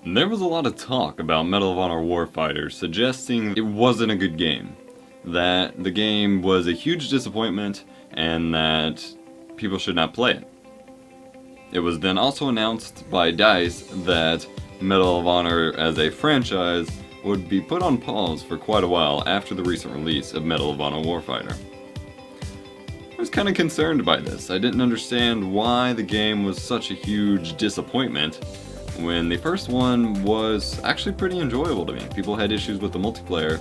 There was a lot of talk about Medal of Honor Warfighter, suggesting it wasn't a good game, that the game was a huge disappointment, and that people should not play it. It was then also announced by DICE that Medal of Honor as a franchise would be put on pause for quite a while after the recent release of Medal of Honor Warfighter. I was kind of concerned by this. I didn't understand why the game was such a huge disappointment when the first one was actually pretty enjoyable to me. People had issues with the multiplayer,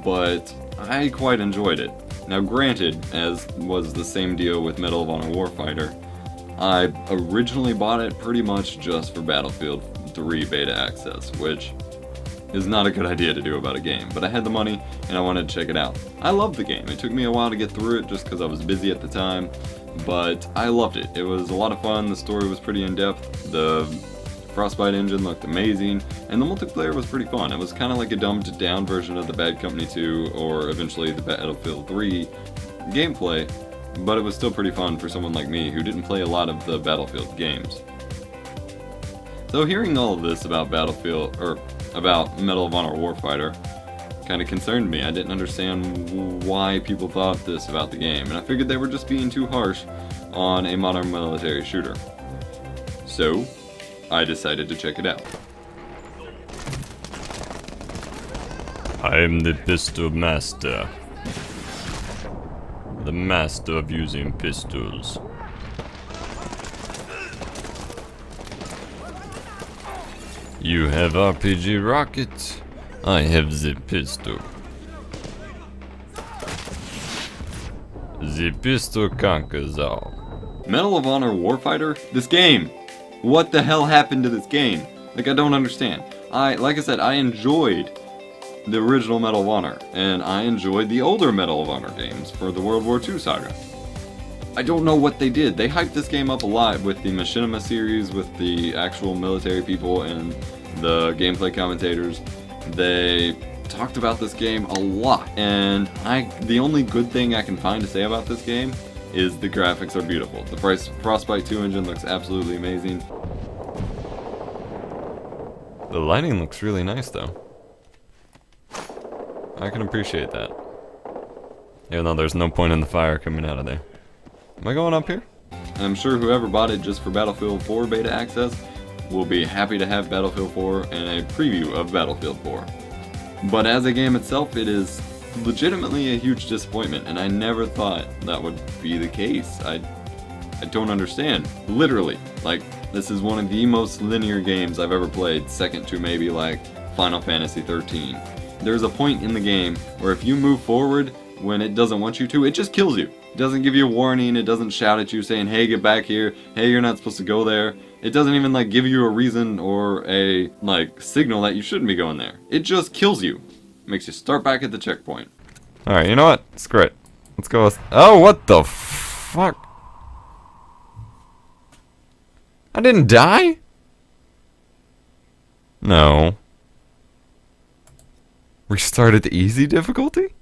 but I quite enjoyed it. Now granted, as was the same deal with Medal of Honor Warfighter, I originally bought it pretty much just for Battlefield 3 beta access, which is not a good idea to do about a game, but I had the money and I wanted to check it out. I loved the game. It took me a while to get through it just because I was busy at the time, but I loved it. It was a lot of fun, the story was pretty in-depth, the Frostbite engine looked amazing, and the multiplayer was pretty fun. It was kind of like a dumbed down version of the Bad Company 2 or eventually the Battlefield 3 gameplay, but it was still pretty fun for someone like me who didn't play a lot of the Battlefield games. So hearing all of this about about Medal of Honor Warfighter kind of concerned me. I didn't understand why people thought this about the game, and I figured they were just being too harsh on a modern military shooter. So I decided to check it out. I am the pistol master. The master of using pistols. You have RPG rocket. I have the pistol. The pistol conquers all. Medal of Honor Warfighter? This game! What the hell happened to this game? Like, I don't understand. Like I said, I enjoyed the original Medal of Honor, and I enjoyed the older Medal of Honor games for the World War II saga. I don't know what they did. They hyped this game up a lot with the Machinima series, with the actual military people and the gameplay commentators. They talked about this game a lot, and the only good thing I can find to say about this game is the graphics are beautiful. The Frostbite 2 engine looks absolutely amazing. The lighting looks really nice though. I can appreciate that. Even though there's no point in the fire coming out of there. Am I going up here? I'm sure whoever bought it just for Battlefield 4 beta access will be happy to have Battlefield 4 and a preview of Battlefield 4. But as a game itself, it is legitimately a huge disappointment, and I never thought that would be the case. I don't understand. Literally, like, this is one of the most linear games I've ever played, second to maybe like Final Fantasy 13. There's a point in the game where if you move forward when it doesn't want you to, it just kills you. It doesn't give you a warning, it doesn't shout at you saying, hey, get back here, hey, you're not supposed to go there. It doesn't even like give you a reason or a like signal that you shouldn't be going there. It just kills you. Makes you start back at the checkpoint. Alright, you know what? Screw it. Let's go with... Oh, what the fuck? I didn't die? No. Restarted the easy difficulty?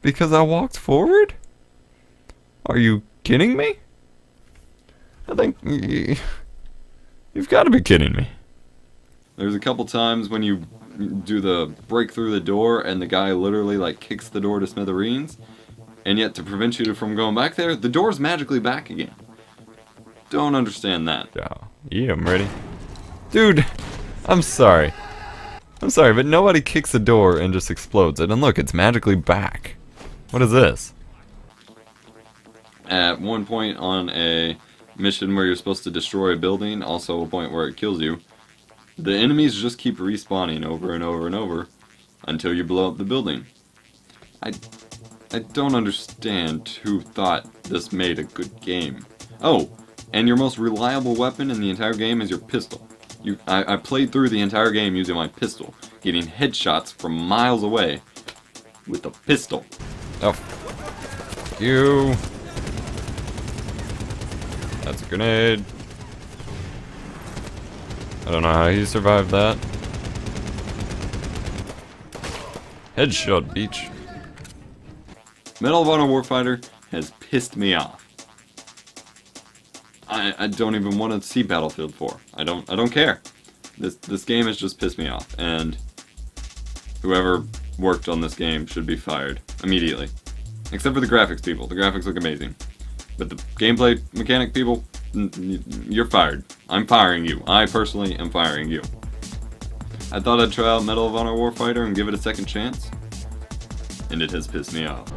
Because I walked forward? Are you kidding me? I think... You've got to be kidding me. There's a couple times when you do the break through the door and the guy literally like kicks the door to smithereens, and yet to prevent you from going back there, the door's magically back again. Don't understand that. Yeah, I'm ready. Dude, I'm sorry. I'm sorry, but nobody kicks a door and just explodes it. And look, it's magically back. What is this? At one point on a mission where you're supposed to destroy a building, also a point where it kills you, the enemies just keep respawning over and over and over until you blow up the building. I don't understand who thought this made a good game. Oh, and your most reliable weapon in the entire game is your pistol. I played through the entire game using my pistol, getting headshots from miles away with the pistol. Oh. You. That's a grenade. I don't know how he survived that. Headshot, beach. Medal of Honor Warfighter has pissed me off. I don't even want to see Battlefield 4. I don't care. This game has just pissed me off, and whoever worked on this game should be fired immediately. Except for the graphics people. The graphics look amazing. But the gameplay mechanic people, you're fired. I'm firing you. I personally am firing you. I thought I'd try out Medal of Honor Warfighter and give it a second chance, and it has pissed me off.